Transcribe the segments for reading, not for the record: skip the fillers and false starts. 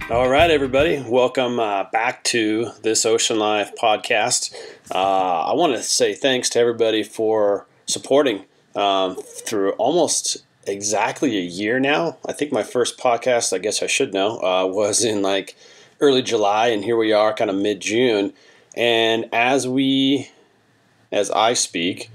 All right, everybody. Welcome back to this Ocean Life podcast. I want to say thanks to everybody for supporting through almost exactly a year now. I think my first podcast, I guess I should know, was in like early July, and here we are kind of mid-June. And as I speak,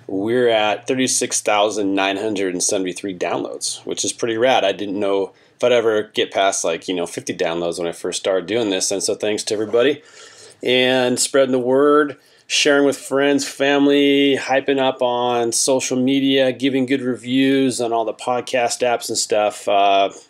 we're at 36,973 downloads, which is pretty rad. I didn't know if I'd ever get past 50 downloads when I first started doing this. And so thanks to everybody and spreading the word, sharing with friends, family, hyping up on social media, giving good reviews on all the podcast apps and stuff.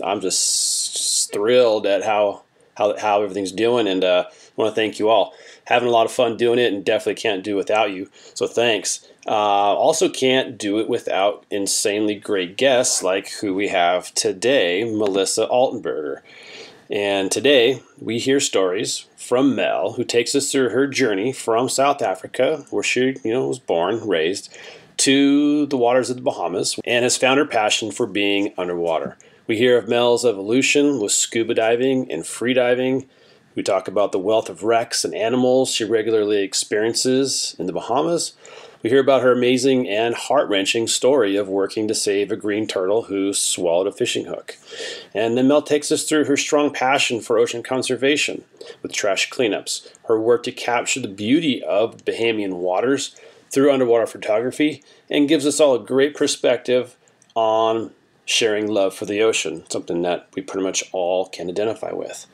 I'm just thrilled at how everything's doing, and I want to thank you all. Having a lot of fun doing it, and definitely can't do without you. So thanks. Also can't do it without insanely great guests like who we have today, Mellisa Altenburger. And today we hear stories from Mel, who takes us through her journey from South Africa, where she was born, raised, to the waters of the Bahamas, and has found her passion for being underwater. We hear of Mel's evolution with scuba diving and free diving. We talk about the wealth of wrecks and animals she regularly experiences in the Bahamas. We hear about her amazing and heart-wrenching story of working to save a green turtle who swallowed a fishing hook. And then Mel takes us through her strong passion for ocean conservation with trash cleanups, her work to capture the beauty of Bahamian waters through underwater photography, and gives us all a great perspective on sharing love for the ocean, something that we pretty much all can identify with.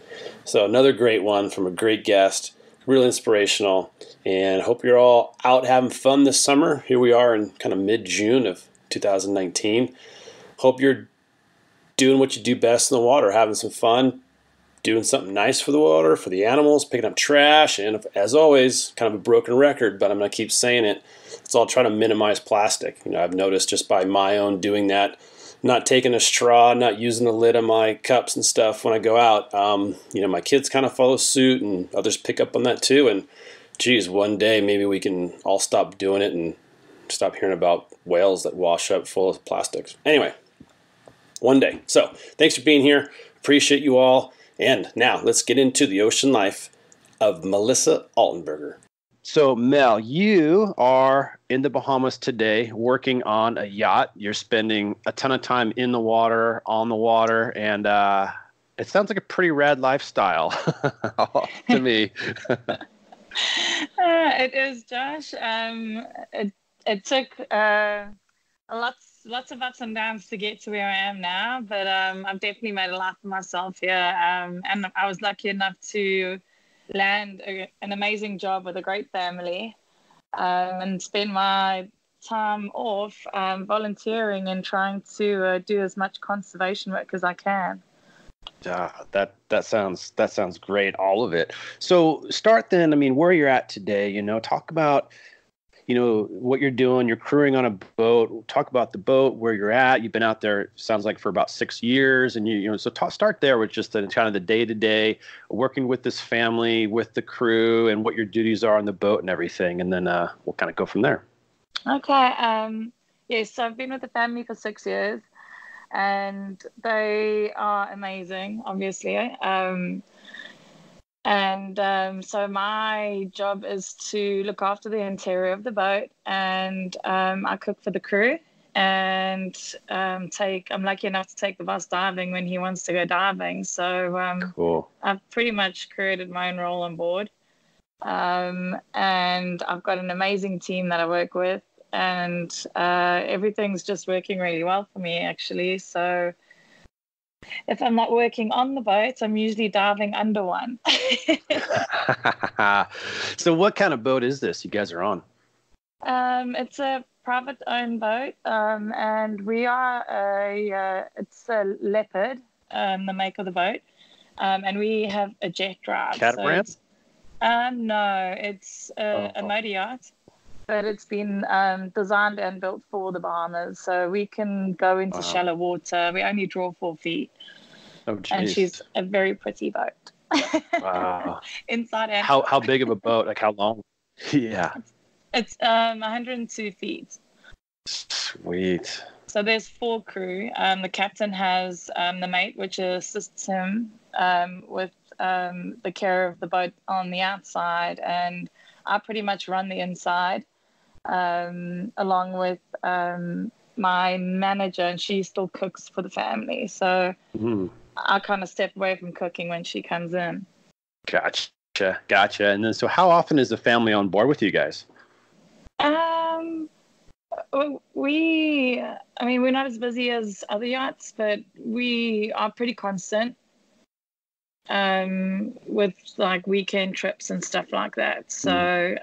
So another great one from a great guest, really inspirational, and hope you're all out having fun this summer. Here we are in kind of mid-June of 2019. Hope you're doing what you do best in the water, having some fun, doing something nice for the water, for the animals, picking up trash, and as always, kind of a broken record, but I'm going to keep saying it, let's all try to minimize plastic. I've noticed just by my own doing that, not taking a straw, not using the lid on my cups and stuff when I go out. My kids kind of follow suit, and others pick up on that too. And geez, one day maybe we can all stop doing it and stop hearing about whales that wash up full of plastics. Anyway, one day. So thanks for being here. Appreciate you all. And now let's get into the ocean life of Mellisa Altenburger. So, Mel, you are in the Bahamas today working on a yacht. You're spending a ton of time in the water, on the water, and it sounds like a pretty rad lifestyle to me. It is, Josh. It took lots of ups and downs to get to where I am now, but I've definitely made a life for myself here, and I was lucky enough to land an amazing job with a great family, and spend my time off volunteering and trying to do as much conservation work as I can. That sounds great, all of it. So start then, where you're at today, talk about what you're doing. You're crewing on a boat. Talk about the boat, where you're at. You've been out there, sounds like, for about 6 years, and start there with just the kind of the day-to-day working with this family, with the crew, and what your duties are on the boat and everything, and then we'll kind of go from there. Okay. Yes, so I've been with the family for 6 years, and they are amazing, obviously. So my job is to look after the interior of the boat, and I cook for the crew, and I'm lucky enough to take the boss diving when he wants to go diving. So cool. I've pretty much created my own role on board, and I've got an amazing team that I work with, and everything's just working really well for me, actually. So if I'm not working on the boat, I'm usually diving under one. So what kind of boat is this you guys are on? It's a private-owned boat, and we are it's a Leopard, the make of the boat, and we have a jet drive. Catamaran? No, it's a motor yacht, but it's been designed and built for the Bahamas, so we can go into shallow water. We only draw 4 feet. Oh, geez. And she's a very pretty boat. Wow. Inside and how big of a boat? Like how long? Yeah. It's 102 feet. Sweet. So there's 4 crew. The captain has the mate, which assists him with the care of the boat on the outside, and I pretty much run the inside, along with my manager, and she still cooks for the family. So I kind of step away from cooking when she comes in. Gotcha. And then, so how often is the family on board with you guys? We're not as busy as other yachts, but we are pretty constant with like weekend trips and stuff like that. So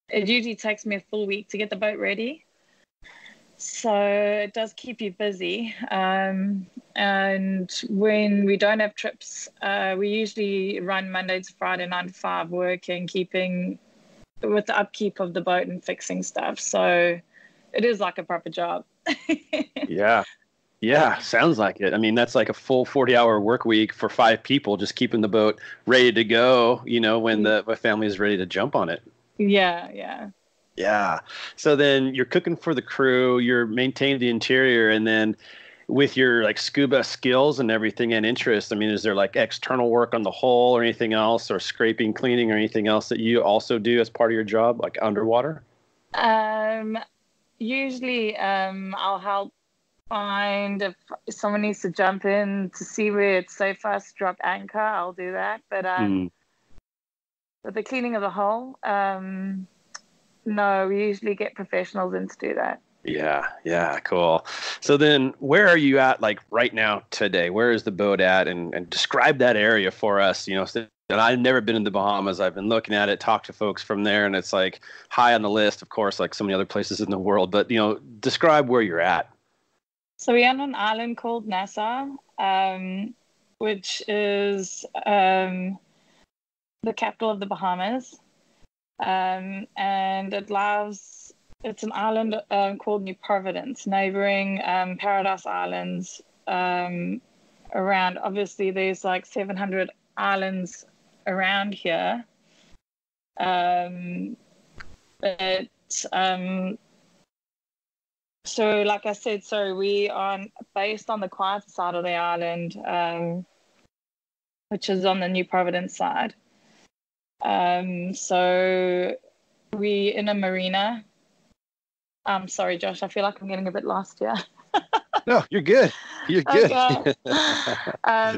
it usually takes me a full week to get the boat ready. So it does keep you busy. And when we don't have trips, we usually run Monday to Friday, 9 to 5, working, keeping with the upkeep of the boat and fixing stuff. So it is like a proper job. Yeah, sounds like it. I mean, that's like a full 40-hour work week for 5 people, just keeping the boat ready to go, when the family is ready to jump on it. Yeah. So then you're cooking for the crew, you're maintaining the interior, and then with your like scuba skills and everything and interest, I mean, is there like external work on the hull or anything else, or scraping, cleaning, or anything else that you also do as part of your job, like underwater? Usually I'll help find if someone needs to jump in to see where it's safe for us to drop anchor. I'll do that. But the cleaning of the hull, no, we usually get professionals in to do that. Yeah, cool. So then where are you at like right now today? Where is the boat at? And describe that area for us, and I've never been in the Bahamas. I've been looking at it, talked to folks from there, and it's like high on the list, of course, like so many other places in the world. But, describe where you're at. So we're on an island called Nassau, which is the capital of the Bahamas. And it's an island called New Providence, neighboring Paradise Islands around. Obviously, there's like 700 islands around here. So like I said, we are based on the quieter side of the island, which is on the New Providence side. So we in a marina. I'm sorry, Josh, I feel like I'm getting a bit lost here. No, you're good. You're good. Okay.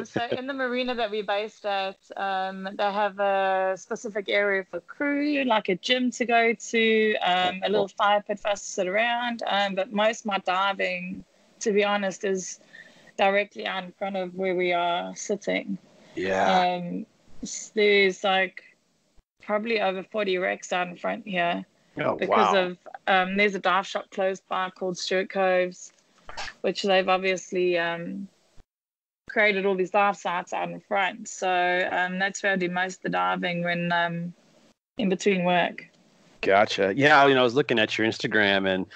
So in the marina that we're based at, they have a specific area for crew, like a gym to go to, a little fire pit for us to sit around. But most of my diving, to be honest, is directly out in front of where we are sitting. Yeah. There's like probably over 40 wrecks out in front here. Oh, because wow. of there's a dive shop close by called Stewart Coves, which they've obviously created all these dive sites out in front. So that's where I do most of the diving when in between work. Gotcha. Yeah, I was looking at your Instagram, and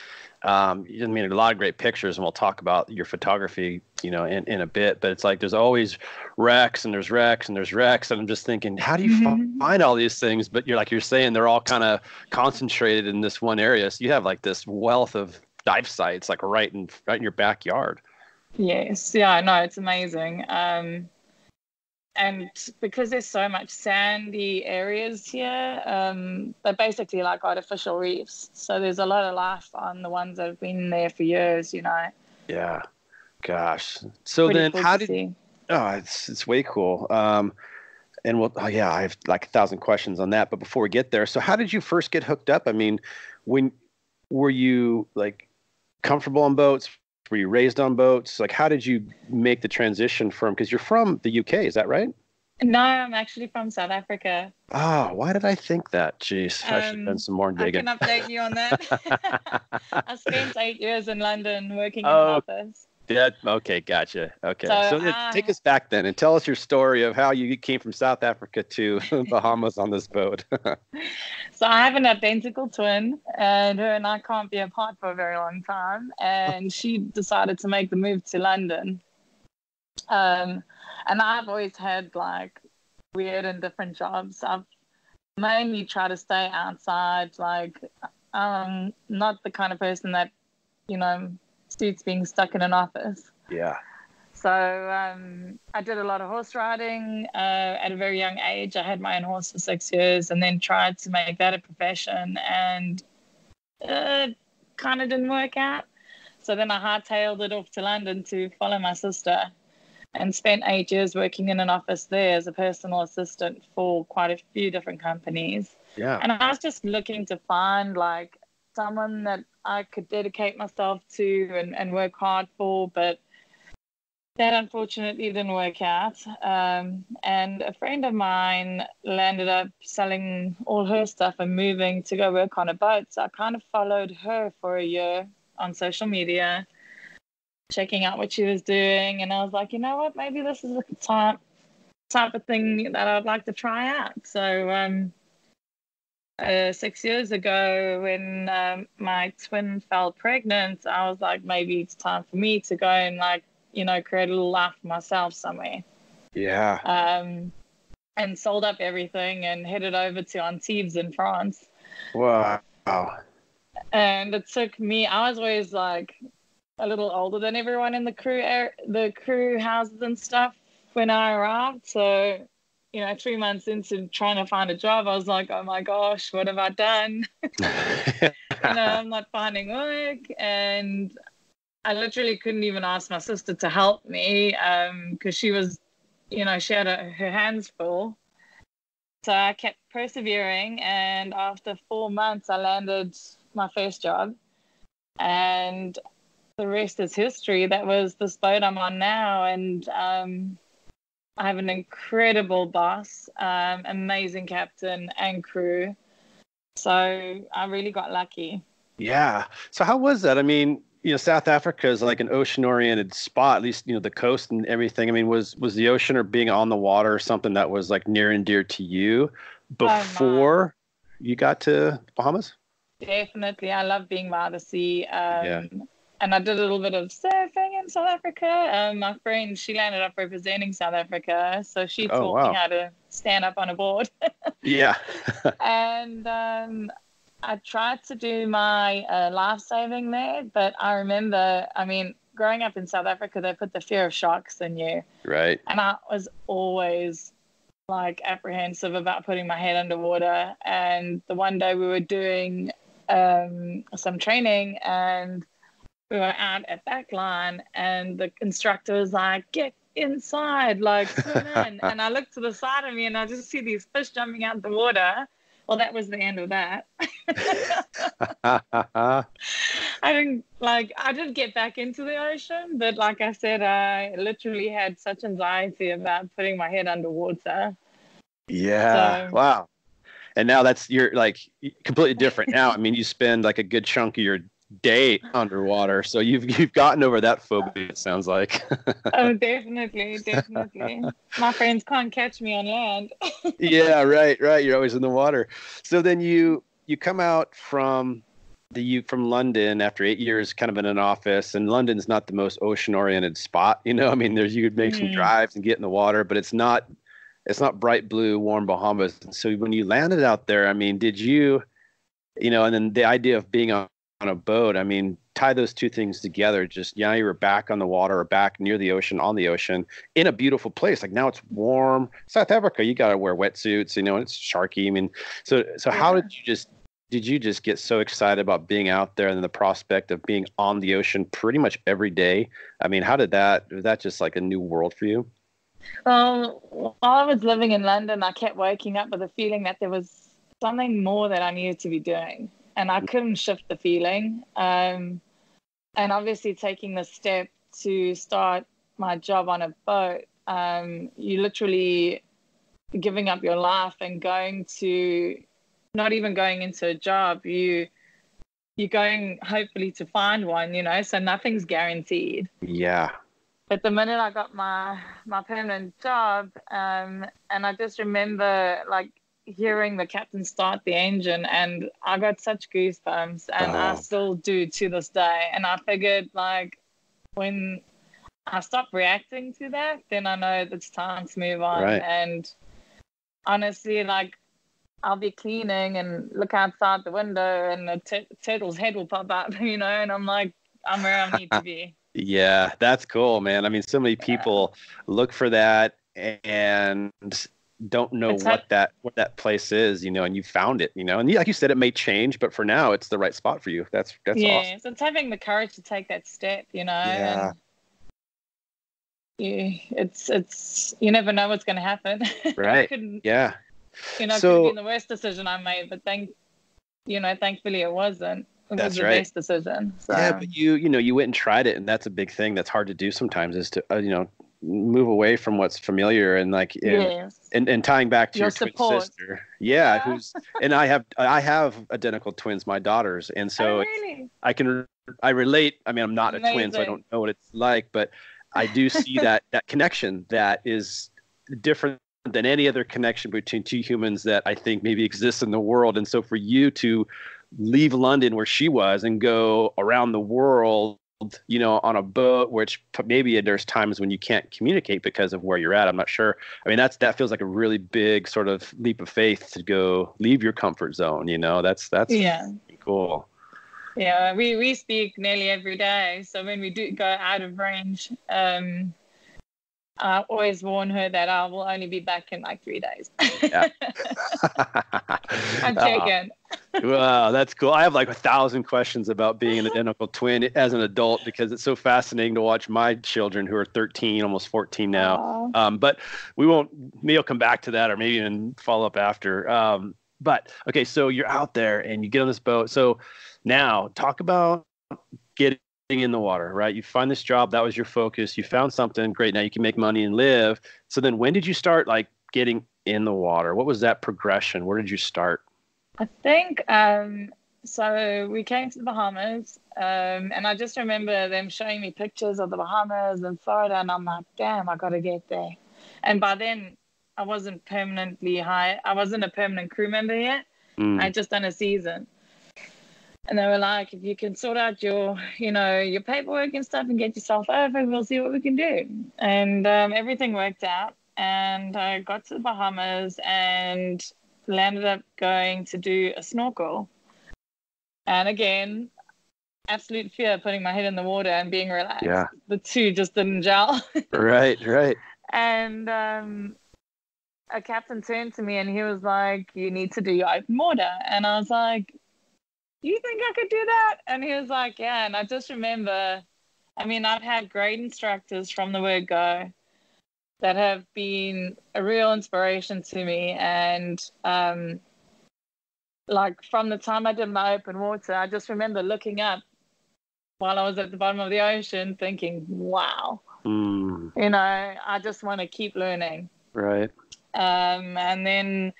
you made a lot of great pictures, and we'll talk about your photography, in a bit. But it's like there's always wrecks, and there's wrecks, and there's wrecks, and I'm just thinking, how do you find all these things? But you're saying they're all kind of concentrated in this one area, so you have like this wealth of dive sites, like right in your backyard. Yes, yeah, no, it's amazing. And because there's so much sandy areas here, they're basically like artificial reefs. So there's a lot of life on the ones that have been there for years, Yeah. Gosh. So Pretty then cool how to see. it's way cool. And I have like 1,000 questions on that, but before we get there, so how did you first get hooked up? I mean, when were you like comfortable on boats? Were you raised on boats? Like, how did you make the transition because you're from the UK, is that right? No, I'm actually from South Africa. Oh, why did I think that? Jeez, I should have done some more digging. I can update you on that. I spent 8 years in London working in office. Yeah. Okay. Gotcha. Okay. So take us back then and tell us your story of how you came from South Africa to Bahamas on this boat. So I have an identical twin, and her and I can't be apart for a very long time. And she decided to make the move to London. And I've always had like weird and different jobs. I've mainly tried to stay outside. Like, not the kind of person that, suits being stuck in an office. Yeah. So I did a lot of horse riding at a very young age. I had my own horse for 6 years and then tried to make that a profession, and kind of didn't work out. So then I hightailed it off to London to follow my sister, and spent 8 years working in an office there as a personal assistant for quite a few different companies. Yeah. And I was just looking to find like someone that I could dedicate myself to and work hard for, but that unfortunately didn't work out. And a friend of mine ended up selling all her stuff and moving to go work on a boat. So I kind of followed her for a year on social media, checking out what she was doing. And I was like, you know what, maybe this is a type of thing that I'd like to try out. So 6 years ago, when my twin fell pregnant, I was like, maybe it's time for me to go and like, you know, create a little life for myself somewhere. Yeah. And sold up everything and headed over to Antibes in France. Wow. And it took me, I was always like a little older than everyone in the crew houses and stuff when I arrived. So, you know, 3 months into trying to find a job, I was like, oh my gosh, what have I done? You know, I'm not finding work. And I literally couldn't even ask my sister to help me because she was, you know, she had her hands full. So I kept persevering, and after 4 months, I landed my first job, and the rest is history. That was this boat I'm on now, and I have an incredible boss, amazing captain and crew. So I really got lucky. Yeah. So how was that? I mean, you know, South Africa is like an ocean-oriented spot, at least, you know, the coast and everything. I mean, was the ocean or being on the water something that was like near and dear to you before you got to Bahamas? Definitely. I love being by the sea. Yeah. And I did a little bit of surfing in South Africa. My friend, she landed up representing South Africa, so she taught me how to stand up on a board. Yeah. And I tried to do my life saving there, but I remember, I mean, growing up in South Africa, they put the fear of sharks in you. Right. And I was always like apprehensive about putting my head underwater. And the one day we were doing some training, and we were out at backline, and the instructor was like, get inside, like swim in. And I looked to the side of me and I just see these fish jumping out the water. Well, that was the end of that. I did get back into the ocean, but like I said, I literally had such anxiety about putting my head underwater. Yeah. So, wow. And now you're like completely different now. I mean, you spend like a good chunk of your day underwater, so you've gotten over that phobia, it sounds like. Oh, definitely. My friends can't catch me on land. Yeah, right. You're always in the water. So then you come out from London after 8 years, kind of in an office, and London's not the most ocean-oriented spot, you know. I mean, you could make some drives and get in the water, but it's not bright blue, warm Bahamas. And so when you landed out there, I mean, did you know, and then the idea of being on a boat, I mean, tie those two things together. Just, you were back on the water or back near the ocean, on the ocean, in a beautiful place. Like now it's warm. South Africa, you got to wear wetsuits, you know, and it's sharky. I mean, so how did you just get so excited about being out there and the prospect of being on the ocean pretty much every day? I mean, was that just like a new world for you? Well, while I was living in London, I kept waking up with a feeling that there was something more that I needed to be doing. And I couldn't shift the feeling. And obviously taking the step to start my job on a boat, you literally giving up your life and not even going into a job. You're going hopefully to find one, you know, so nothing's guaranteed. Yeah. But the minute I got my permanent job, and I just remember like hearing the captain start the engine, and I got such goosebumps, and I still do to this day. And I figured, like, when I stop reacting to that, then I know it's time to move on. Right. And honestly, like, I'll be cleaning and look outside the window, and a turtle's head will pop up, you know, and I'm like, I'm where I need to be. Yeah, that's cool, man. I mean, so many people look for that and don't know It's ha- what that place is, and you found it, and like you said, it may change, but for now it's the right spot for you. That's awesome. yeah, so it's having the courage to take that step, Yeah. and it's you never know what's going to happen. I Right. couldn't, Yeah. it could have So been the worst decision I made, but thankfully it wasn't. It was that's the right. best decision. Yeah, So but you went and tried it, and that's a big thing that's hard to do sometimes is to move away from what's familiar and like yes, and tying back to your your twin support. sister. Yeah, who's and I have identical twins, my daughters, and Oh, so really? I relate. I mean, I'm not a twin, so I Amazing. don't know what it's like, but I do see that connection that is different than any other connection between two humans that I think maybe exists in the world. And so for you to leave London where she was and go around the world, on a boat, which maybe there's times when you can't communicate because of where you're at. I'm not sure. I mean, that feels like a really big sort of leap of faith to go leave your comfort zone. That's Yeah. cool. Yeah, we speak nearly every day. So when we do go out of range, I always warn her that I will only be back in like 3 days. Yeah. I'm Oh, joking. wow, that's cool. I have like 1,000 questions about being an identical twin as an adult because it's so fascinating to watch my children who are 13, almost 14 now. But maybe I'll come back to that or maybe even follow up after. But okay, so you're out there and you get on this boat. So now talk about getting in the water, right? You find this job, that was your focus. You found something great. Now you can make money and live. So then when did you start like getting in the water? What was that progression? Where did you start? I think so we came to the Bahamas, and I just remember them showing me pictures of the Bahamas and Florida, and I'm like, damn, I gotta get there. And by then I wasn't I wasn't a permanent crew member yet. I'd just done a season. And they were like, if you can sort out your paperwork and stuff and get yourself over, we'll see what we can do. And everything worked out. And I got to the Bahamas and landed up going to do a snorkel. And again, absolute fear putting my head in the water and being relaxed. Yeah. The two just didn't gel. Right. And a captain turned to me and he was like, you need to do your open water. And I was like, you think I could do that? And he was like, yeah. And I just remember, I mean, I've had great instructors from the word go that have been a real inspiration to me. And like from the time I did my open water, I just remember looking up while I was at the bottom of the ocean thinking, wow, I just want to keep learning. Right. And then,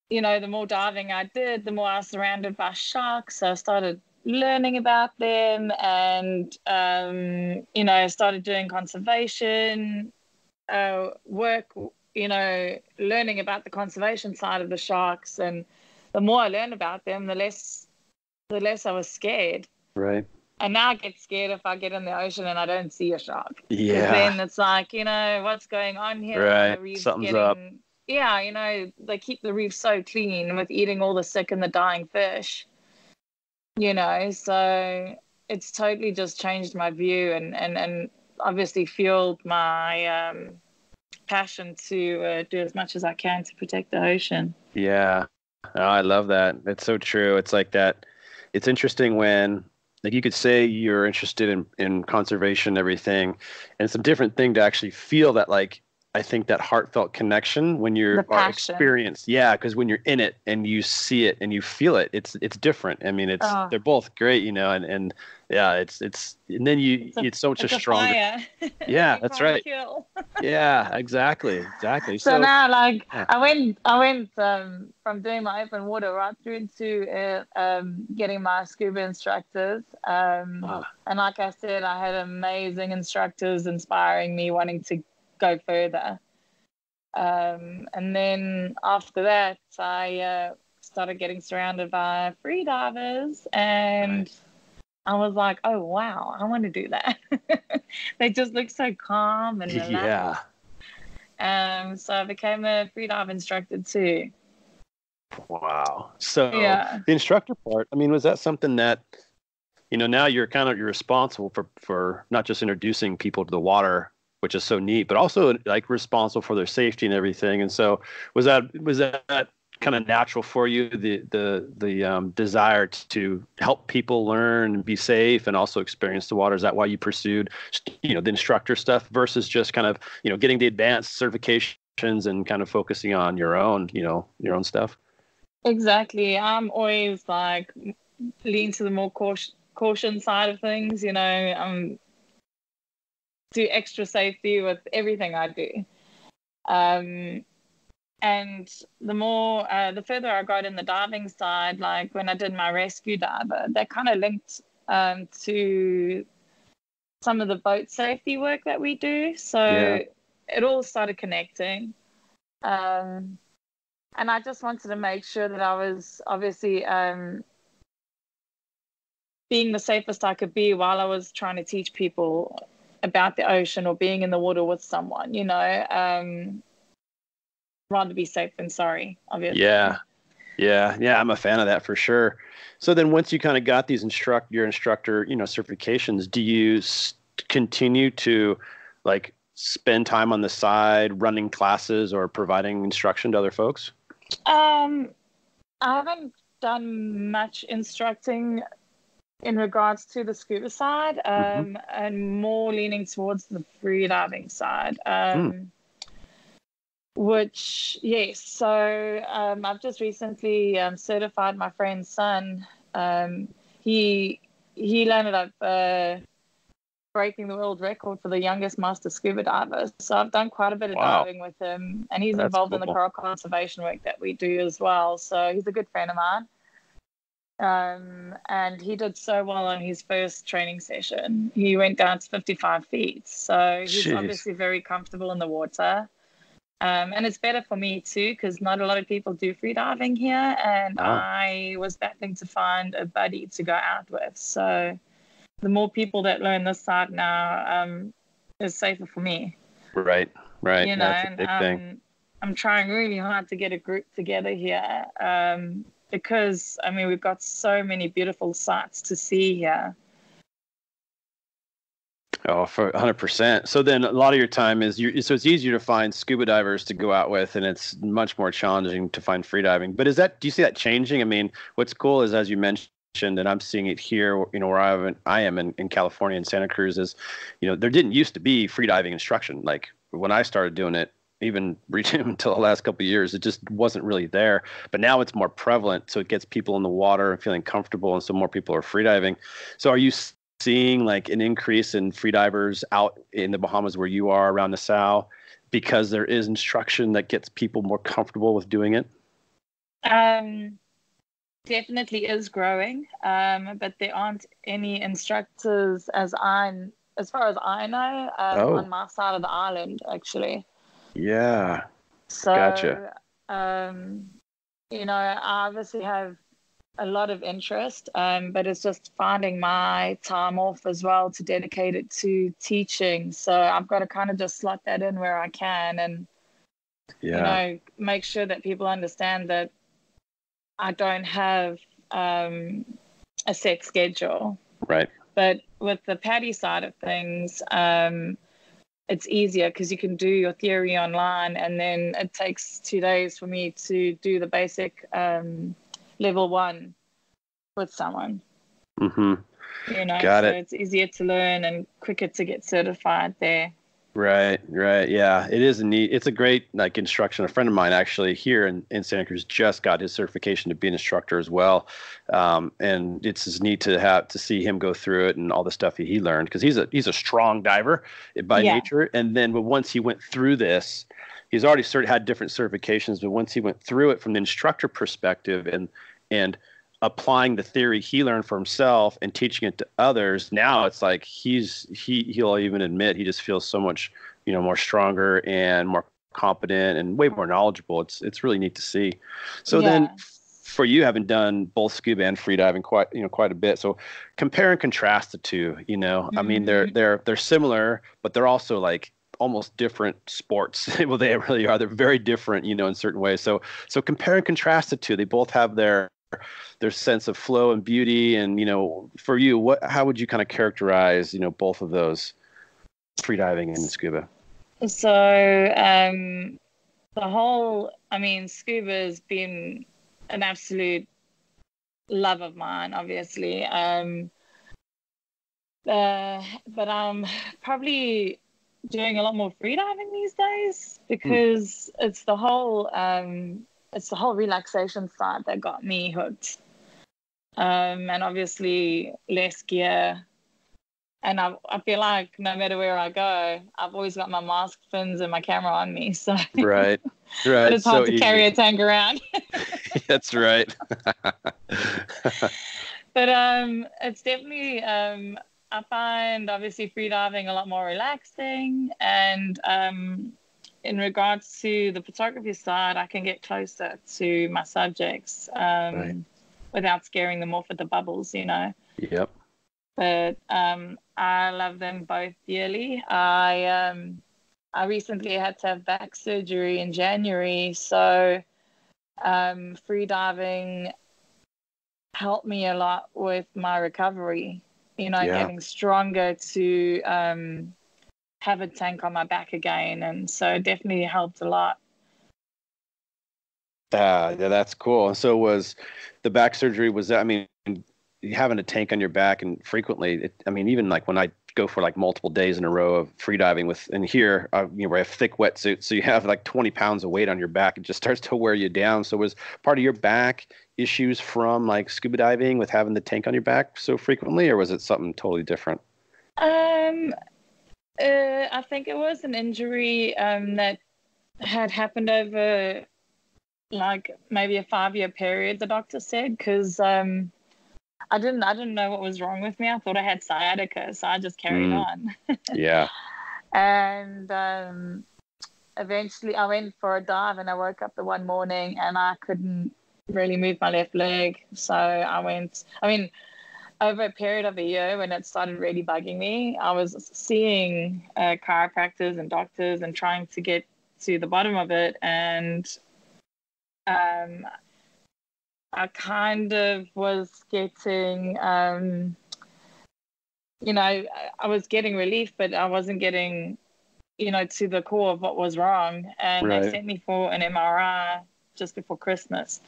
the more diving I did, the more I was surrounded by sharks. So I started learning about them and, started doing conservation work, learning about the conservation side of the sharks. And the more I learned about them, the less I was scared. Right. And now I get scared if I get in the ocean and I don't see a shark. Yeah. Then it's like, what's going on here? Right. The reef's Something's up. Yeah, they keep the reef so clean with eating all the sick and the dying fish. So it's totally just changed my view and obviously fueled my passion to do as much as I can to protect the ocean. Yeah. Oh, I love that. It's so true. It's like that. It's interesting when, like, you could say you're interested in conservation and everything, and it's a different thing to actually feel that, like, I think that heartfelt connection when you're experienced. Yeah, because when you're in it and you see it and you feel it, it's different. I mean, they're both great, and yeah, it's and then it's so much stronger. Fire. Yeah, that's right. Yeah, exactly. So now, like, yeah. I went from doing my open water right through to getting my scuba instructors. And like I said, I had amazing instructors inspiring me, wanting to go further. And then after that, I started getting surrounded by free divers, and I was like, oh, wow, I want to do that. They just look so calm and relaxed. Yeah. So I became a free dive instructor too. Wow. So the instructor part, I mean, was that something that now you're responsible for not just introducing people to the water, which is so neat, but also like responsible for their safety and everything. And so was that kind of natural for you, the desire to help people learn and be safe and also experience the water? Is that why you pursued, the instructor stuff versus just kind of, getting the advanced certifications and kind of focusing on your own stuff? Exactly. I'm always like lean to the more caution side of things, do extra safety with everything I do. And the further I got in the diving side, like when I did my rescue diver, that kind of linked to some of the boat safety work that we do. So it all started connecting. And I just wanted to make sure that I was obviously being the safest I could be while I was trying to teach people about the ocean or being in the water with someone, rather be safe than sorry, obviously. Yeah, I'm a fan of that for sure. So then once you kind of got these your instructor, certifications, do you continue to like spend time on the side running classes or providing instruction to other folks? I haven't done much instructing in regards to the scuba side, and more leaning towards the freediving side. Which, yes, so I've just recently certified my friend's son. He landed up breaking the world record for the youngest master scuba diver. So I've done quite a bit of diving with him, and he's involved in the coral conservation work that we do as well. So he's a good friend of mine. And he did so well on his first training session. He went down to 55 feet. So he's obviously very comfortable in the water. And it's better for me too, because not a lot of people do free diving here, and I was battling to find a buddy to go out with. So the more people that learn this side now, is safer for me. Right. That's a big thing. I'm trying really hard to get a group together here, because we've got so many beautiful sights to see here. Oh, for 100%. So then a lot of your time is so it's easier to find scuba divers to go out with, and it's much more challenging to find freediving. But do you see that changing? What's cool is, as you mentioned, and I'm seeing it here, where I am in California and Santa Cruz, is, there didn't used to be freediving instruction. Like when I started doing it, even until the last couple of years, it just wasn't really there. But now it's more prevalent, so it gets people in the water and feeling comfortable, and so more people are freediving. So are you seeing like an increase in freedivers out in the Bahamas where you are around Nassau because there is instruction that gets people more comfortable with doing it? Definitely is growing, but there aren't any instructors as far as I know, on my side of the island, actually. Yeah. So, gotcha. I obviously have a lot of interest, but it's just finding my time off as well to dedicate it to teaching. So I've got to kind of just slot that in where I can, and make sure that people understand that I don't have a set schedule. Right. But with the PADI side of things, it's easier because you can do your theory online, and then it takes 2 days for me to do the basic level 1 with someone. Got it. It's easier to learn and quicker to get certified there. Right. Yeah, it's a great instruction. A friend of mine actually here in Santa Cruz just got his certification to be an instructor as well. And it's just neat to see him go through it and all the stuff he learned, because he's a strong diver by nature. And then once he went through this, he's already had different certifications, but once he went through it from the instructor perspective and applying the theory he learned for himself and teaching it to others, now it's like he'll even admit he just feels so much more stronger and more competent and way more knowledgeable. It's really neat to see. So then for you, having done both scuba and freediving quite a bit, so compare and contrast the two. They're similar, but they're also like almost different sports. Well, they really are. They're very different, in certain ways. So compare and contrast the two. They both have their their sense of flow and beauty. And, for you, how would you kind of characterize, both of those, freediving and scuba? So scuba has been an absolute love of mine, obviously. But I'm probably doing a lot more freediving these days because it's the whole relaxation side that got me hooked. And obviously less gear. And I feel like no matter where I go, I've always got my mask, fins, and my camera on me. So right. But it's hard to carry a tank around. That's right. But it's definitely I find obviously freediving a lot more relaxing, and in regards to the photography side, I can get closer to my subjects without scaring them off with the bubbles, Yep. But I love them both dearly. I recently had to have back surgery in January, so freediving helped me a lot with my recovery, getting stronger to have a tank on my back again. And so it definitely helped a lot. Yeah, that's cool. And so was the back surgery, was that, having a tank on your back, and frequently, even like when I go for like multiple days in a row of freediving and here, where I have thick wetsuits, so you have like 20 pounds of weight on your back, it just starts to wear you down. So was part of your back issues from like scuba diving with having the tank on your back so frequently, or was it something totally different? I think it was an injury that had happened over like maybe a 5-year period, the doctor said, because I didn't know what was wrong with me. I thought I had sciatica, so I just carried on. Yeah. And eventually I went for a dive, and I woke up the one morning and I couldn't really move my left leg. So over a period of a year, when it started really bugging me, I was seeing chiropractors and doctors and trying to get to the bottom of it. And I kind of was getting, I was getting relief, but I wasn't getting, to the core of what was wrong. And they sent me for an MRI just before Christmas.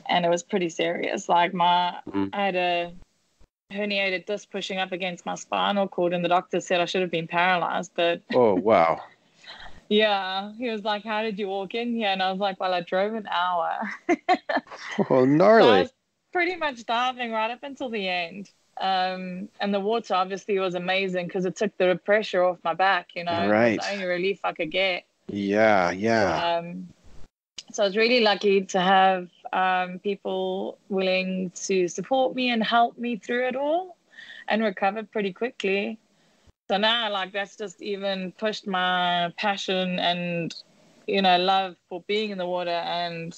And it was pretty serious. Like I had a herniated disc pushing up against my spinal cord, and the doctor said I should have been paralyzed. But oh, wow. Yeah, he was like, "How did you walk in here?" And I was like, "Well, I drove an hour." Oh, gnarly. So I was pretty much diving right up until the end. And the water obviously was amazing because it took the pressure off my back, Right. It was the only relief I could get. Yeah. So I was really lucky to have people willing to support me and help me through it all, and recovered pretty quickly. So now, that's just even pushed my passion and, love for being in the water, and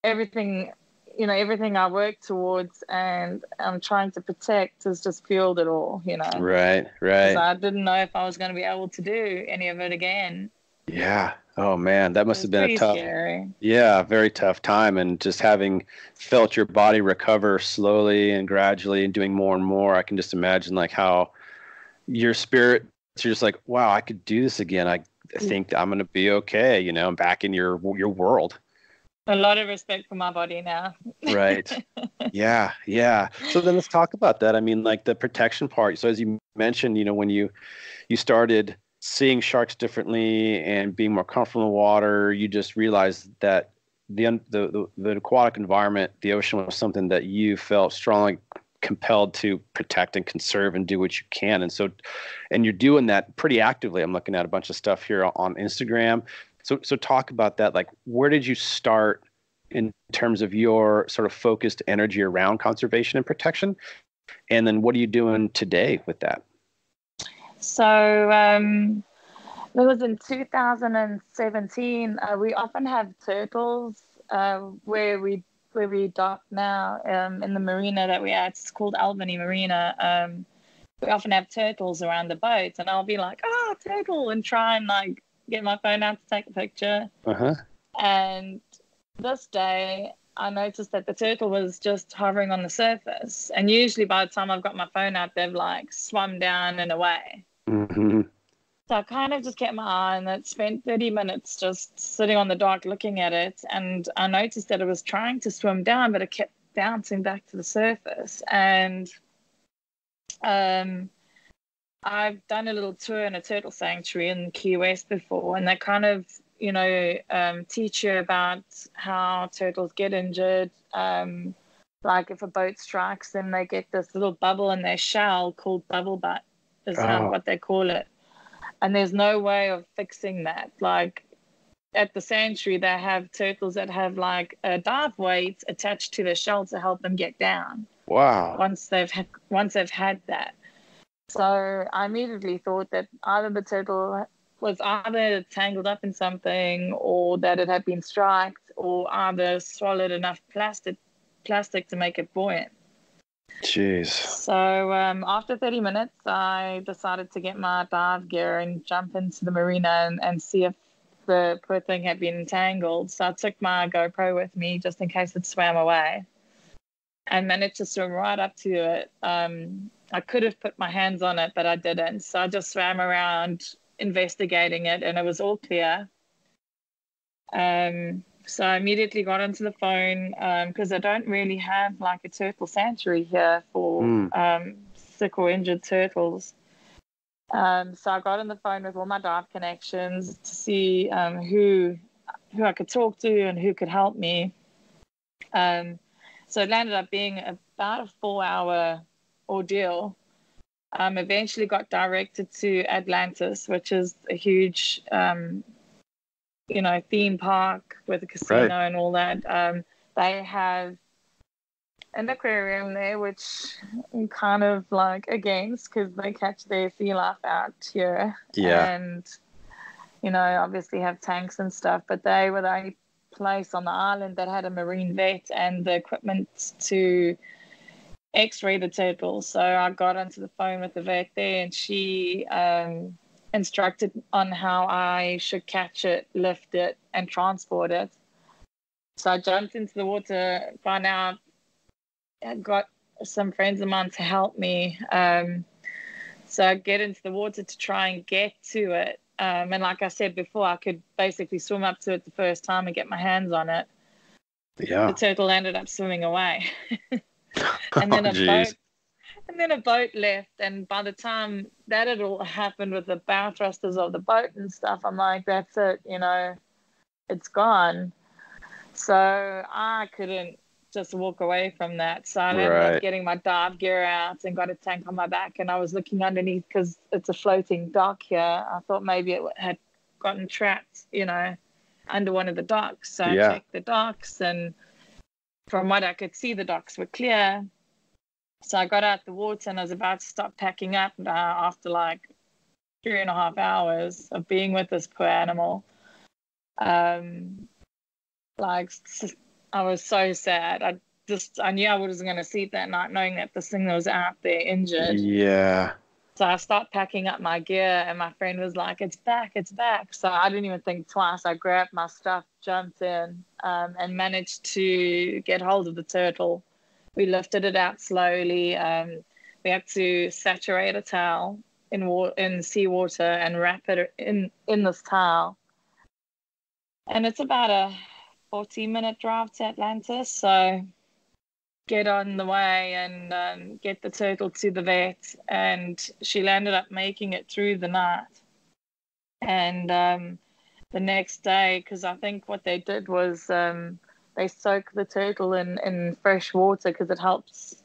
everything, everything I work towards and I'm trying to protect has just fueled it all, Right. Because I didn't know if I was going to be able to do any of it again. Yeah. Oh, man, that must have been a tough, scary. Yeah, very tough time. And just having felt your body recover slowly and gradually and doing more and more, I can just imagine how your spirit, you're just like, wow, I could do this again. I think I'm going to be okay. I'm back in your world. A lot of respect for my body now. Right. Yeah. So then let's talk about that. The protection part. So as you mentioned, when you started seeing sharks differently and being more comfortable in the water, you just realized that the aquatic environment, the ocean, was something that you felt strongly compelled to protect and conserve and do what you can. And you're doing that pretty actively. I'm looking at a bunch of stuff here on Instagram. So talk about that. Where did you start in terms of your sort of focused energy around conservation and protection? And then what are you doing today with that? So it was in 2017. We often have turtles where we dock now in the marina that we're at. It's called Albany Marina. We often have turtles around the boat, and I'll be like, "Oh, turtle," and try and get my phone out to take a picture. Uh-huh. And this day I noticed that the turtle was just hovering on the surface. And usually by the time I've got my phone out, they've like swum down and away. Mm-hmm. So I kind of just kept my eye on it, spent 30 minutes just sitting on the dock looking at it. And I noticed that it was trying to swim down, but it kept bouncing back to the surface. And I've done a little tour in a turtle sanctuary in Key West before, and they kind of, teach you about how turtles get injured. Like if a boat strikes them, they get this little bubble in their shell called bubble butt, is what they call it. And there's no way of fixing that. Like at the sanctuary, they have turtles that have like a dive weight attached to their shell to help them get down. Wow. Once they've had that. So I immediately thought that either the turtle was either tangled up in something, or that it had been striked, or either swallowed enough plastic to make it buoyant. Jeez. So after 30 minutes, I decided to get my dive gear and jump into the marina and see if the poor thing had been entangled. So I took my GoPro with me just in case it swam away, and managed to swim right up to it. I could have put my hands on it, but I didn't. So I just swam around investigating it, and it was all clear. So I immediately got onto the phone because I don't really have like a turtle sanctuary here for sick or injured turtles. So I got on the phone with all my dive connections to see who I could talk to and who could help me. So it landed up being about a 4-hour ordeal. Eventually got directed to Atlantis, which is a huge, theme park with a casino and all that. They have an aquarium there, which I'm kind of like against because they catch their sea life out here. Yeah. And, obviously have tanks and stuff, but they were the only place on the island that had a marine vet and the equipment to x-ray the turtle. So I got onto the phone with the vet there, and she instructed on how I should catch it, lift it, and transport it. So I jumped into the water, found out, I got some friends of mine to help me. So I get into the water to try and get to it. And like I said before, I could basically swim up to it the first time and get my hands on it. Yeah. The turtle ended up swimming away. And then a boat left, and by the time that had all happened with the bow thrusters of the boat and stuff, I'm like, that's it, it's gone. So I couldn't just walk away from that. So I ended up getting my dive gear out and got a tank on my back, and I was looking underneath because it's a floating dock here. I thought maybe it had gotten trapped, under one of the docks. So I checked the docks, and from what I could see, the docks were clear. So I got out the water and I was about to stop packing up after like 3.5 hours of being with this poor animal. I was so sad. I knew I wasn't going to sleep that night knowing that this thing was out there injured. Yeah. So I started packing up my gear, and my friend was like, it's back. So I didn't even think twice. I grabbed my stuff, jumped in, and managed to get hold of the turtle. We lifted it out slowly. We had to saturate a towel in seawater and wrap it in this towel. And it's about a 40-minute drive to Atlantis. So get on the way and get the turtle to the vet. And she ended up making it through the night. And the next day, because I think what they did was they soak the turtle in fresh water because it helps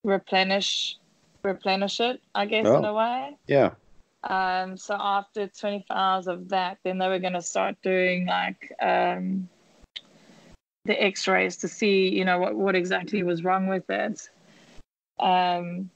replenish it, I guess, in a way. Yeah. So after 24 hours of that, then they were going to start doing like the x-rays to see, what exactly was wrong with it. And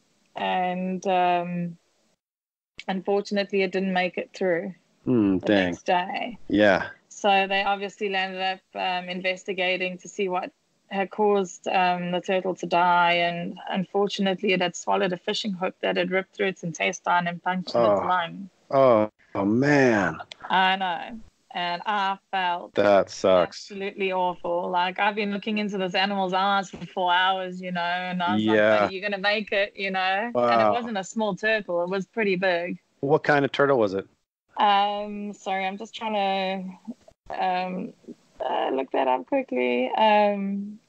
unfortunately, it didn't make it through the next day. Yeah. So they obviously ended up investigating to see what had caused the turtle to die, and unfortunately it had swallowed a fishing hook that had ripped through its intestine and punctured its lung. Oh man. I know. and I felt That sucks. absolutely awful. Like, I've been looking into this animal's eyes for 4 hours, and I was like, buddy, Yeah. you're gonna make it, and it Wow. wasn't a small turtle, it was pretty big. What kind of turtle was it? Sorry, I'm just trying to look that up quickly.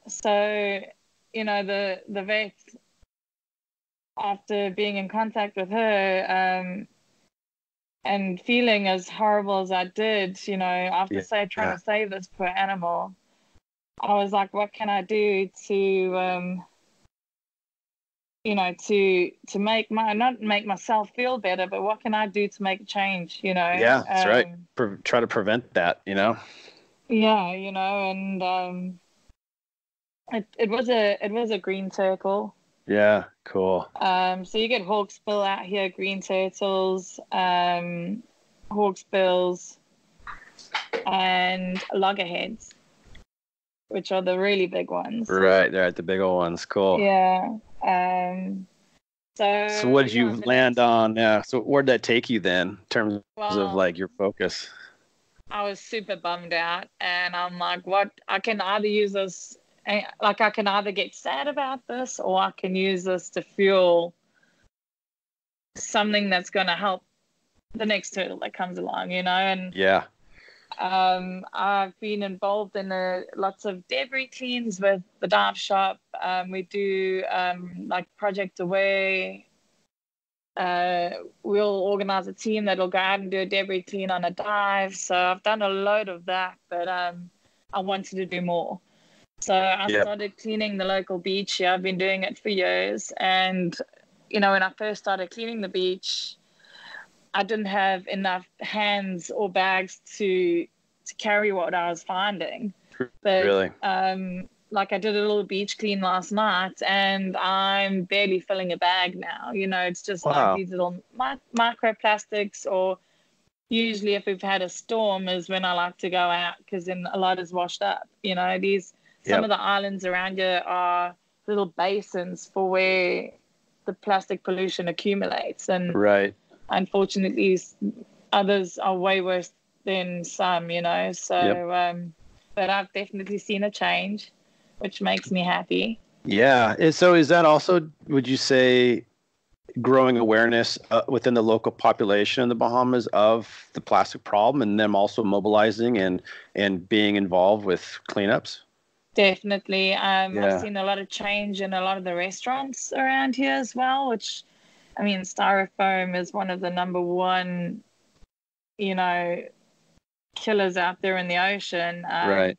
So, the vet, after being in contact with her, and feeling as horrible as I did, after trying Yeah. to save this poor animal, I was like, what can I do to to make not make myself feel better, but what can I do to make a change, Yeah, that's right. Try to prevent that, Yeah, and it was a green turtle. Yeah, cool. So you get hawksbill out here, green turtles, hawksbills, and loggerheads, which are the really big ones. Right, they're at the big old ones. Cool. Yeah. So what did you land on? Yeah. So where'd that take you then, in terms of like your focus? I was super bummed out, and I'm like, what? I can either use this, like I can either get sad about this, or I can use this to fuel something that's going to help the next turtle that comes along, and yeah. I've been involved in lots of debris cleans with the dive shop. We do like Project Away. We'll organize a team that'll go out and do a debris clean on a dive. So I've done a load of that, but I wanted to do more. So I started cleaning the local beach here. I've been doing it for years. And, when I first started cleaning the beach, I didn't have enough hands or bags to carry what I was finding. But, really? Like I did a little beach clean last night, and I'm barely filling a bag now. It's just like these little microplastics, or usually if we've had a storm is when I like to go out, because then a lot is washed up. Some of the islands around here are little basins for where the plastic pollution accumulates, and unfortunately others are way worse than some. So but I've definitely seen a change, which makes me happy. Yeah. And so is that also, would you say, growing awareness within the local population in the Bahamas of the plastic problem, and them also mobilizing and being involved with cleanups? Definitely. I've seen a lot of change in a lot of the restaurants around here as well, which, I mean, styrofoam is one of the number one, killers out there in the ocean. Right.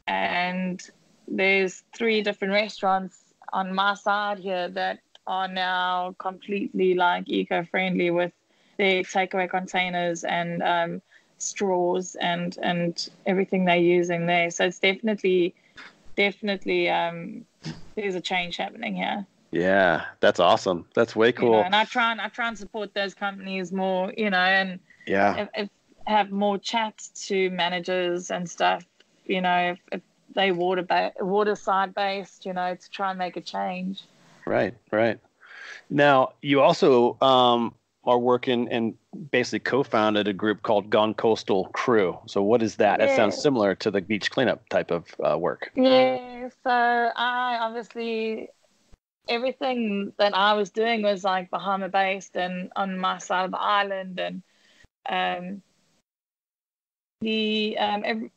And there's 3 different restaurants on my side here that are now completely like eco-friendly with their takeaway containers and straws and everything they're using there. So it's definitely there's a change happening here. Yeah, that's awesome. That's way cool. And I try and support those companies more, and if have more chats to managers and stuff, if they water side based, to try and make a change. Right. Now, you also are working and basically co-founded a group called Gone Coastal Crew. So what is that? That sounds similar to the beach cleanup type of work. Yeah, so I obviously, everything that I was doing was like Bahama based and on my side of the island, and 2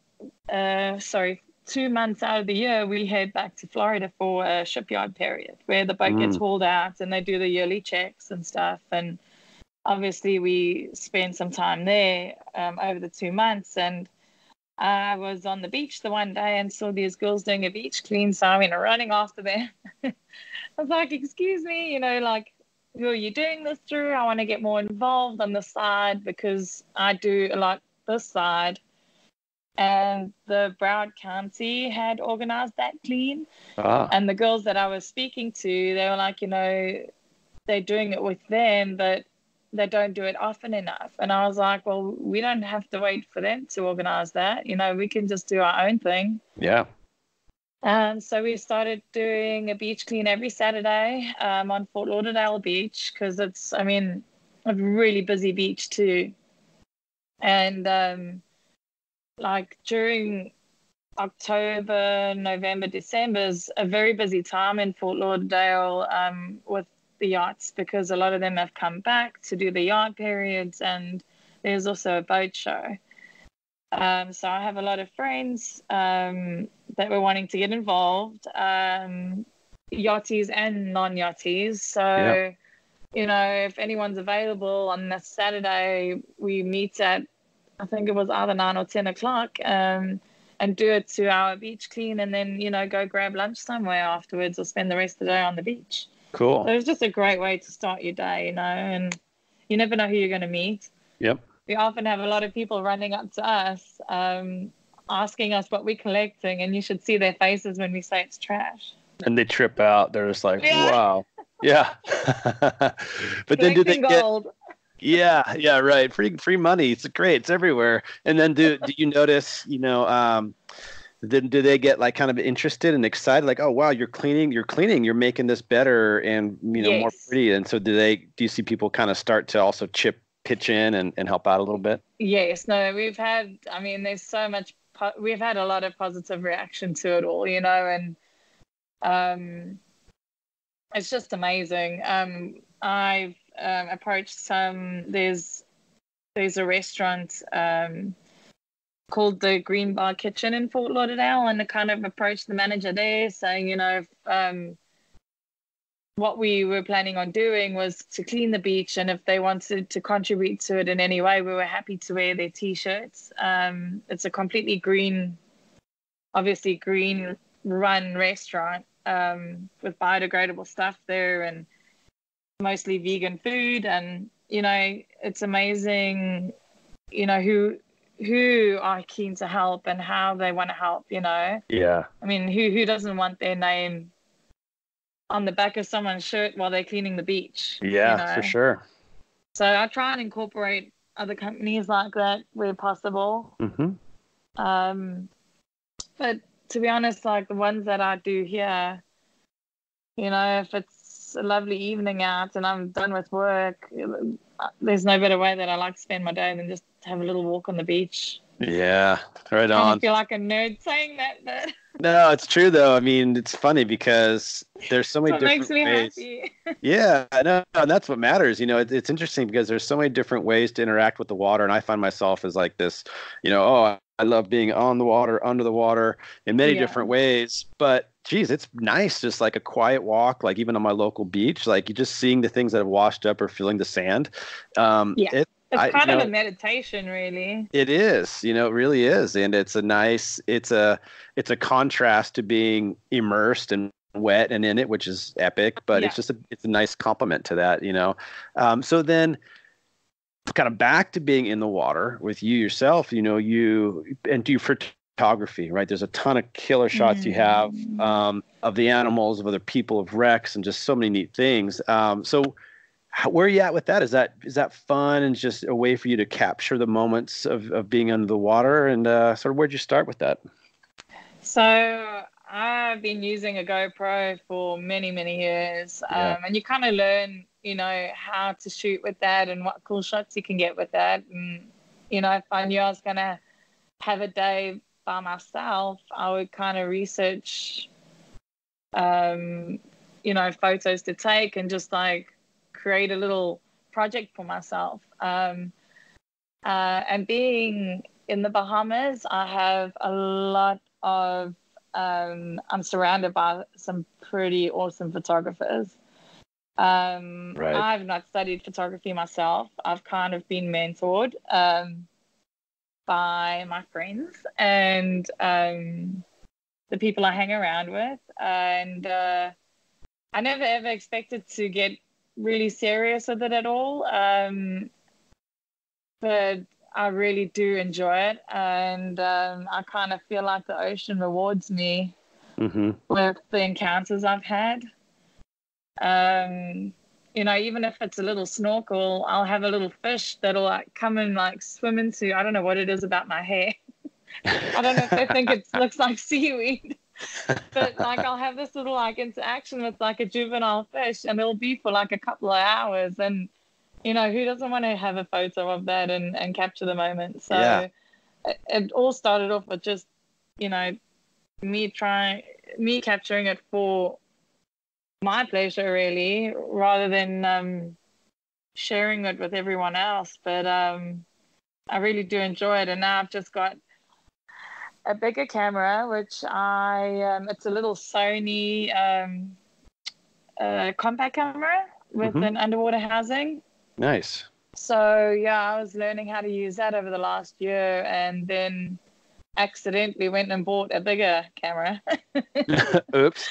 months out of the year we head back to Florida for a shipyard period where the boat gets hauled out and they do the yearly checks and stuff. And obviously we spend some time there over the 2 months. And I was on the beach the one day and saw these girls doing a beach clean, so I went running after them. I was like, excuse me, like, who are you doing this through? I want to get more involved on the side because I do a lot this side. And the Broward County had organized that clean. And the girls that I was speaking to, they were like, they're doing it with them, but they don't do it often enough. And I was like, well, we don't have to wait for them to organize that. We can just do our own thing. Yeah. And so we started doing a beach clean every Saturday on Fort Lauderdale Beach, because it's, a really busy beach too. And like during October, November, December is a very busy time in Fort Lauderdale with the yachts, because a lot of them have come back to do the yacht periods, and there's also a boat show. So I have a lot of friends that were wanting to get involved, yachties and non-yachties. So, you know, if anyone's available on this Saturday, we meet at, I think it was either 9 or 10 o'clock, and do a 2-hour beach clean, and then, you know, go grab lunch somewhere afterwards or spend the rest of the day on the beach. Cool. So it's just a great way to start your day, you know, and you never know who you're going to meet. Yep. We often have a lot of people running up to us, asking us what we're collecting, and you should see their faces when we say it's trash. And they trip out. They're just like, Yeah. wow. Yeah. But then do they gold. Yeah, right. Free money. It's great. It's everywhere. And then do you notice, you know, then do they get like kind of interested and excited, like, oh wow, you're cleaning, you're making this better and, you know, more pretty. And so do you see people kind of start to also pitch in and help out a little bit? Yes, no, we've had, I mean, there's so much, we've had a lot of positive reaction to it all, you know, and it's just amazing. I've approached there's a restaurant called the Green Bar Kitchen in Fort Lauderdale, and I kind of approached the manager there saying, you know, what we were planning on doing was to clean the beach, and if they wanted to contribute to it in any way, we were happy to wear their t-shirts. It's a completely green run restaurant with biodegradable stuff there and mostly vegan food, and, you know, it's amazing, you know, who are keen to help and how they want to help, you know. Yeah. I mean, who doesn't want their name on the back of someone's shirt while they're cleaning the beach? Yeah, you know? for sure. So I try and incorporate other companies like that where possible. Mm-hmm. But to be honest, like the ones that I do here, you know, if it's a lovely evening out and I'm done with work, there's no better way that I like to spend my day than just have a little walk on the beach. Yeah, right I on. feel like a nerd saying that, but no, it's true though. I mean, it's funny because there's so many different makes me ways. happy. Yeah, I know, and that's what matters. You know, it's interesting because there's so many different ways to interact with the water, and I find myself as like this, you know, oh, I love being on the water, under the water in many different ways. But geez, it's nice, just like a quiet walk, like even on my local beach, like you just seeing the things that have washed up or feeling the sand. It's kind of a meditation, really. It is, you know, it really is. And it's a contrast to being immersed and wet and in it, which is epic, but it's a nice compliment to that, you know? So then kind of back to being in the water with you yourself, you know, you do photography, right? There's a ton of killer shots you have, of the animals, of other people, of wrecks, and just so many neat things. So where are you at with that? Is that fun and just a way for you to capture the moments of being under the water? And sort of where'd you start with that? So I've been using a GoPro for many, many years, and you kind of learn, you know, how to shoot with that and what cool shots you can get with that. And, you know, if I knew I was going to have a day by myself, I would kind of research, you know, photos to take and just like create a little project for myself. And being in the Bahamas, I have a lot of, I'm surrounded by some pretty awesome photographers. I've not studied photography myself. I've kind of been mentored by my friends and the people I hang around with. And I never ever expected to get really serious with it at all. But I really do enjoy it. And I kind of feel like the ocean rewards me with the encounters I've had. You know, even if it's a little snorkel, I'll have a little fish that'll like come and like swim into, I don't know what it is about my hair. I don't know if they think it looks like seaweed, but like I'll have this little like interaction with like a juvenile fish, and it'll be for like a couple of hours. And, you know, who doesn't want to have a photo of that and capture the moment? So it all started off with just, you know, me capturing it for my pleasure, really, rather than sharing it with everyone else. But I really do enjoy it, and now I've just got a bigger camera, which it's a little Sony compact camera with an underwater housing. Nice. So yeah, I was learning how to use that over the last year, and then accidentally went and bought a bigger camera. Oops.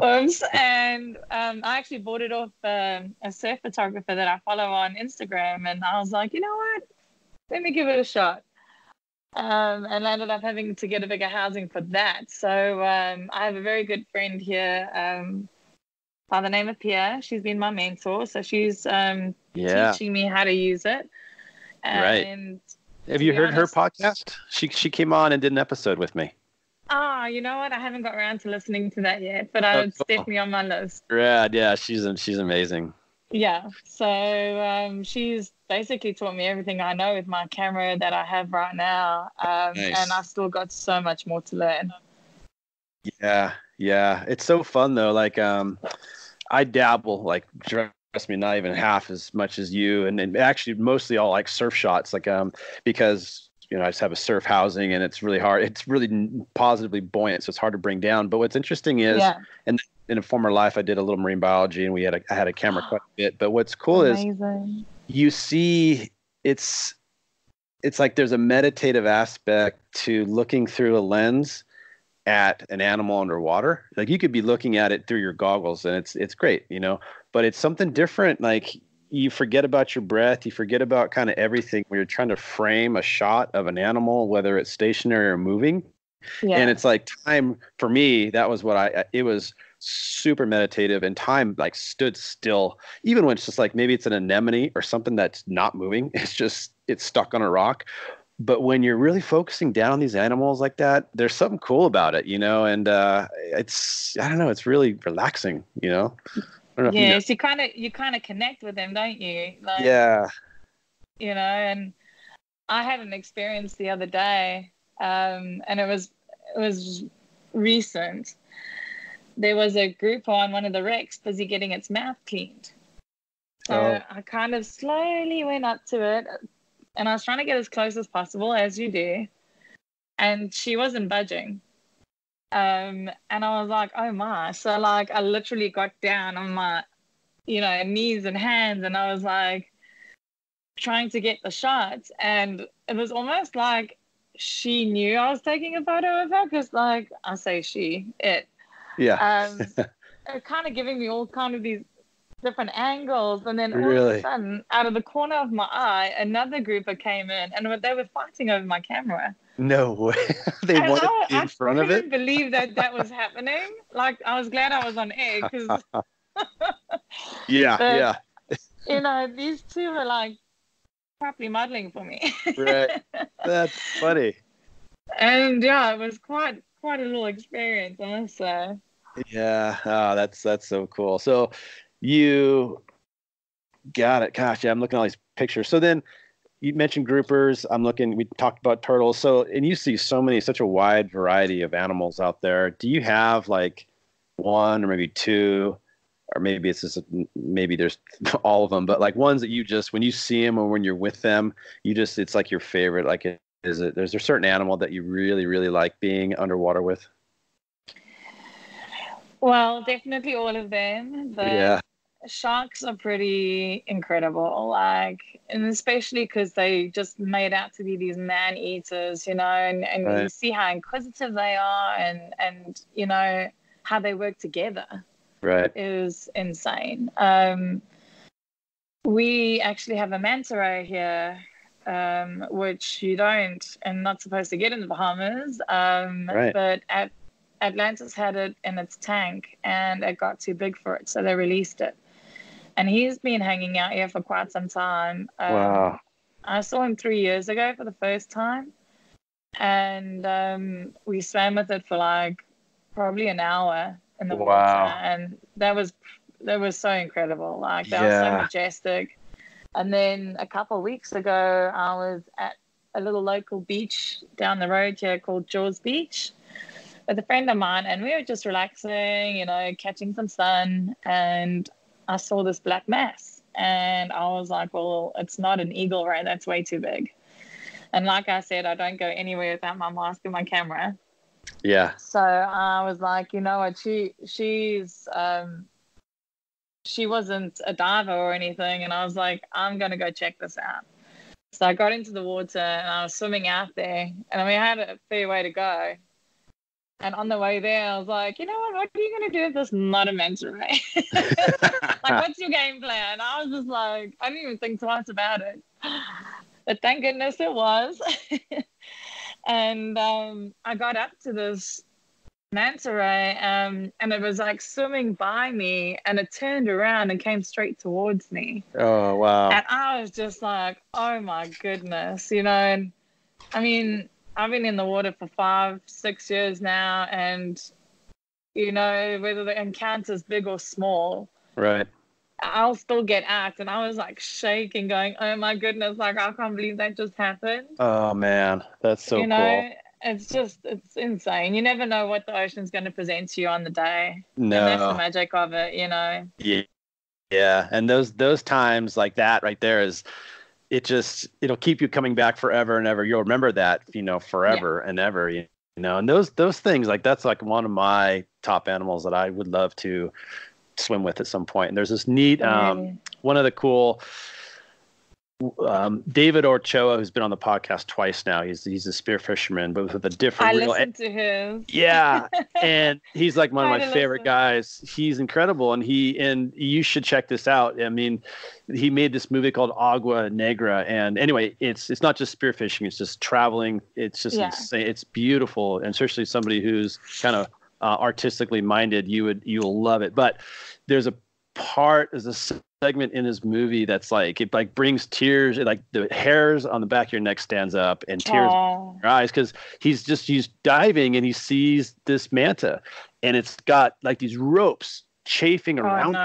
Oops. And I actually bought it off a surf photographer that I follow on Instagram, and I was like, you know what? Let me give it a shot. And I ended up having to get a bigger housing for that. So I have a very good friend here by the name of Pia. She's been my mentor. So she's teaching me how to use it. And have you heard her podcast? She came on and did an episode with me. You know what? I haven't got around to listening to that yet, but it's definitely on my list. Yeah, she's amazing. Yeah, so she's basically taught me everything I know with my camera that I have right now, Nice. and I've still got so much more to learn. Yeah, it's so fun though. Like, I dabble, like, trust me, not even half as much as you, and actually mostly all like surf shots, like because I just have a surf housing and it's really hard. It's really positively buoyant, so it's hard to bring down. But what's interesting is, and in a former life, I did a little marine biology, and I had a camera quite a bit. But what's cool is you see, it's like there's a meditative aspect to looking through a lens at an animal underwater. Like, you could be looking at it through your goggles, and it's great, but it's something different. Like, you forget about your breath, you forget about kind of everything when you're trying to frame a shot of an animal, whether it's stationary or moving. And it's like time for me, that was it was super meditative, and time like stood still, even when it's just like, maybe it's an anemone or something that's not moving. It's stuck on a rock. But when you're really focusing down on these animals like that, there's something cool about it, and I don't know, it's really relaxing, I don't know Yes, you kind of connect with them, don't you? Like, and I had an experience the other day, and it was recent. There was a group on one of the wrecks busy getting its mouth cleaned. So I kind of slowly went up to it, and I was trying to get as close as possible, as you do, and she wasn't budging. And I was like, oh my. So like, I literally got down on my, knees and hands, and I was like trying to get the shots, and it was almost like she knew I was taking a photo of her, because like, I say it kind of giving me all kind of these different angles, and then all of a sudden, out of the corner of my eye, another grouper came in, and they were fighting over my camera. No way. They wanted to be in front of it? I couldn't believe that was happening. Like, I was glad I was on air, because these two were like properly modeling for me. Right. That's funny. And it was quite a little experience, I must say. Yeah. Oh, that's so cool. So you got it. Gosh, yeah, I'm looking at all these pictures. So then you mentioned groupers. We talked about turtles. So, and you see such a wide variety of animals out there. Do you have like one or maybe two, or maybe maybe there's all of them, but like ones that you just, when you see them or when you're with them, it's like your favorite? Like, there's a certain animal that you really, really like being underwater with? Well, definitely all of them. Sharks are pretty incredible, like, and especially because they just made out to be these man eaters, and you see how inquisitive they are, and how they work together. Right. Is insane. We actually have a manta ray here, which you don't and not supposed to get in the Bahamas. But Atlantis had it in its tank, and it got too big for it, so they released it. And he's been hanging out here for quite some time. Wow. I saw him 3 years ago for the first time, and we swam with it for like probably an hour in the water, and that was so incredible. Like, that was so majestic. And then a couple of weeks ago, I was at a little local beach down the road here called Jaws Beach with a friend of mine, and we were just relaxing, catching some sun, and I saw this black mass, and I was like, well, it's not an eagle, right? That's way too big. And like I said, I don't go anywhere without my mask and my camera. Yeah. So I was like, you know what, she wasn't a diver or anything, and I was like, I'm gonna go check this out. So I got into the water and I was swimming out there, and I had a fair way to go. And on the way there, I was like, you know what are you gonna do if this is not a manta ray? Like, what's your game plan? I was just like, I didn't even think twice about it. But thank goodness it was. And I got up to this manta ray, and it was like swimming by me, and it turned around and came straight towards me. Oh, wow. And I was just like, oh my goodness, and I mean, I've been in the water for 5-6 years now, and whether the encounter's big or small, right, I'll still get act. And I was like shaking, going, oh my goodness, like I can't believe that just happened. Oh man, that's so cool. It's insane. You never know what the ocean's going to present to you on the day. No. And that's the magic of it, Yeah. And those times like that right there is, it'll keep you coming back forever and ever. You'll remember that, forever and ever, and those things, like, that's like one of my top animals that I would love to swim with at some point. And there's this neat, one of the cool, David Ochoa, who's been on the podcast twice now. He's a spear fisherman, but with a different. I listened to his. Yeah, and he's like one of my favorite guys. He's incredible, and you should check this out. I mean, he made this movie called Agua Negra, and anyway, it's not just spearfishing; it's just traveling. It's just insane. It's beautiful, and especially somebody who's kind of artistically minded, you'll love it. But there's a segment in his movie that's like, it like brings tears, like the hairs on the back of your neck stands up and tears in your eyes, because he's diving and he sees this manta, and it's got like these ropes chafing around.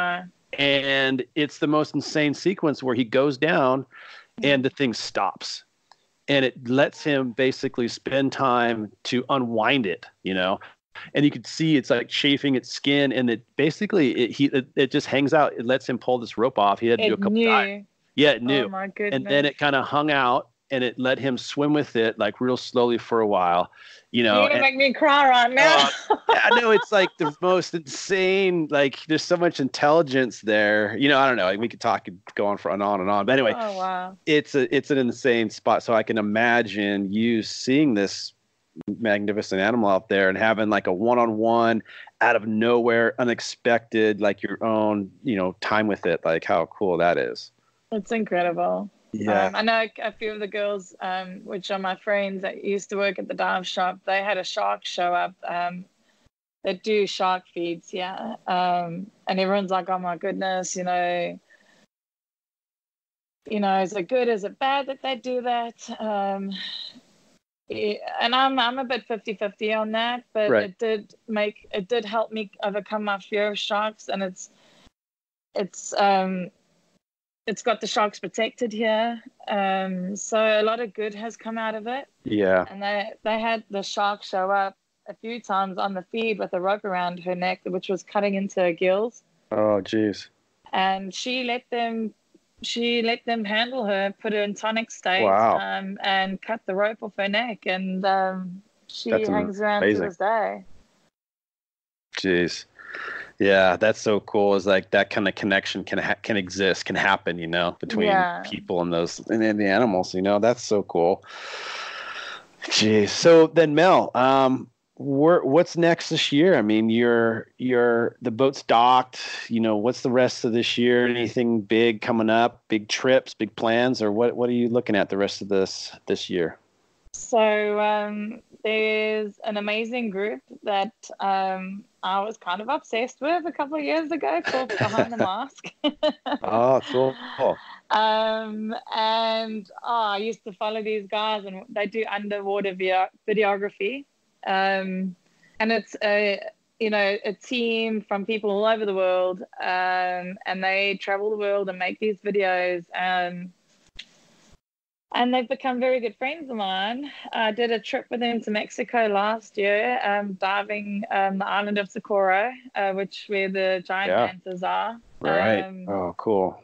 And it's the most insane sequence where he goes down and the thing stops, and it lets him basically spend time to unwind it, and you could see it's like chafing its skin, and it basically it just hangs out. It lets him pull this rope off. He had to do a couple times. Yeah, it knew. Oh my goodness. And then it kind of hung out, and it let him swim with it like real slowly for a while. You're gonna make me cry right now. Yeah, no, it's like the most insane. Like, there's so much intelligence there. I don't know. Like, we could go on for and on and on. But anyway, oh wow, it's an insane spot. So I can imagine you seeing this magnificent animal out there and having like a one-on-one out of nowhere, unexpected, like your own time with it. Like, how cool that is. It's incredible. Yeah. I know a few of the girls, which are my friends that used to work at the dive shop, they had a shark show up. They do shark feeds, and everyone's like, oh my goodness, is it good, is it bad that they do that? And I'm a bit 50-50 on that, but right. it did help me overcome my fear of sharks, and it's got the sharks protected here, so a lot of good has come out of it. Yeah. And they had the shark show up a few times on the feed with a rope around her neck, which was cutting into her gills. Oh geez. And she let them handle her, put her in tonic state, wow. And cut the rope off her neck, and she hangs around to this day. Jeez. Yeah, that's so cool. Is like that kind of connection can exist, can happen, between people and and the animals. That's so cool. Jeez. So then, Mel, what's next this year? I mean, the boat's docked. What's the rest of this year? Anything big coming up? Big trips, big plans, or what are you looking at the rest of this year? So there's an amazing group that I was kind of obsessed with a couple of years ago called Behind the Mask. Oh, cool. And I used to follow these guys, and they do underwater videography. And it's a team from people all over the world, and they travel the world and make these videos. And they've become very good friends of mine. I did a trip with them to Mexico last year, diving the island of Socorro, which where the giant mantas are. Right. Oh, cool.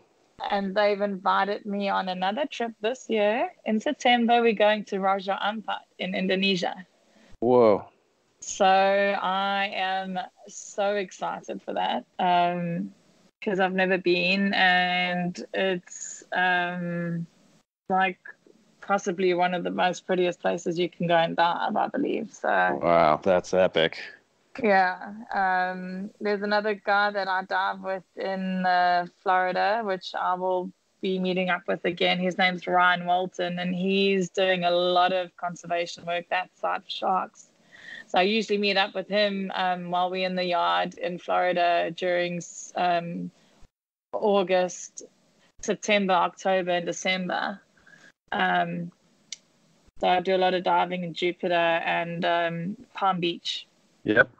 And they've invited me on another trip this year. In September, we're going to Raja Ampat in Indonesia. Whoa. So I am so excited for that because I've never been, and it's like possibly one of the most prettiest places you can go and dive, I believe. So wow, that's epic. Yeah. There's another guy that I dive with in Florida, which I will be meeting up with again. His name's Ryan Walton, and he's doing a lot of conservation work that side for sharks. So I usually meet up with him while we're in the yard in Florida during August, September, October, and December. So I do a lot of diving in Jupiter and Palm Beach. Yep.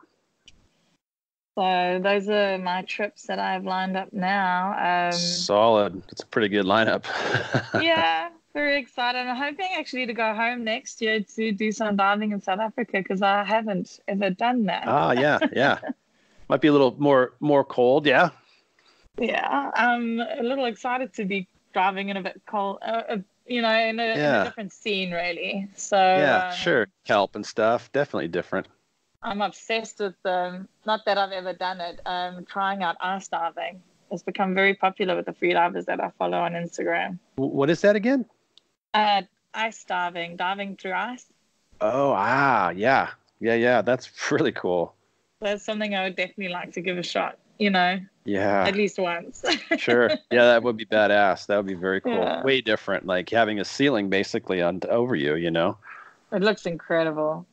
So those are my trips that I have lined up now. Solid. It's a pretty good lineup. Yeah, very excited. I'm hoping actually to go home next year to do some diving in South Africa because I haven't ever done that. Yeah. Might be a little more cold, yeah. Yeah, I'm a little excited to be diving in a bit cold, in a different scene, really. So yeah, sure, kelp and stuff, definitely different. I'm obsessed with not that I've ever done it, trying out ice diving. It's become very popular with the freedivers that I follow on Instagram. What is that again? Ice diving through ice. Oh, yeah. That's really cool. That's something I would definitely like to give a shot, Yeah. At least once. Sure. Yeah, that would be badass. That would be very cool. Yeah. Way different, like having a ceiling basically over you, It looks incredible.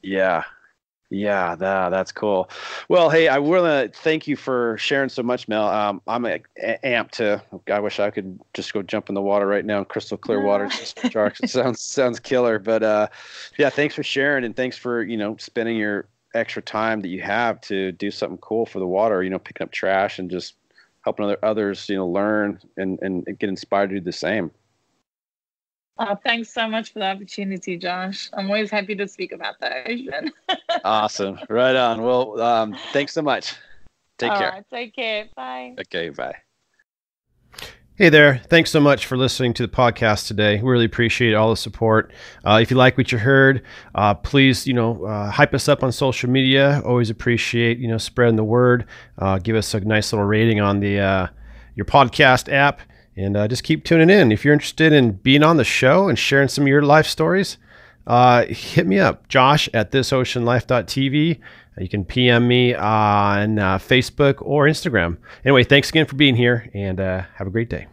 Yeah, that's cool. Well, hey, I want to thank you for sharing so much, Mel. I'm amped to. I wish I could just go jump in the water right now in crystal clear water, just for sharks. It sounds killer. But yeah, thanks for sharing, and thanks for spending your extra time that you have to do something cool for the water. Picking up trash and just helping others, learn and get inspired to do the same. Oh, thanks so much for the opportunity, Josh. I'm always happy to speak about the ocean. Awesome. Right on. Well, thanks so much. Take care. All right, take care. Bye. Okay, bye. Hey there. Thanks so much for listening to the podcast today. We really appreciate all the support. If you like what you heard, please, hype us up on social media. Always appreciate, spreading the word. Give us a nice little rating on the your podcast app. And just keep tuning in. If you're interested in being on the show and sharing some of your life stories, hit me up, josh@thisoceanlife.tv. You can PM me on Facebook or Instagram. Anyway, thanks again for being here, and have a great day.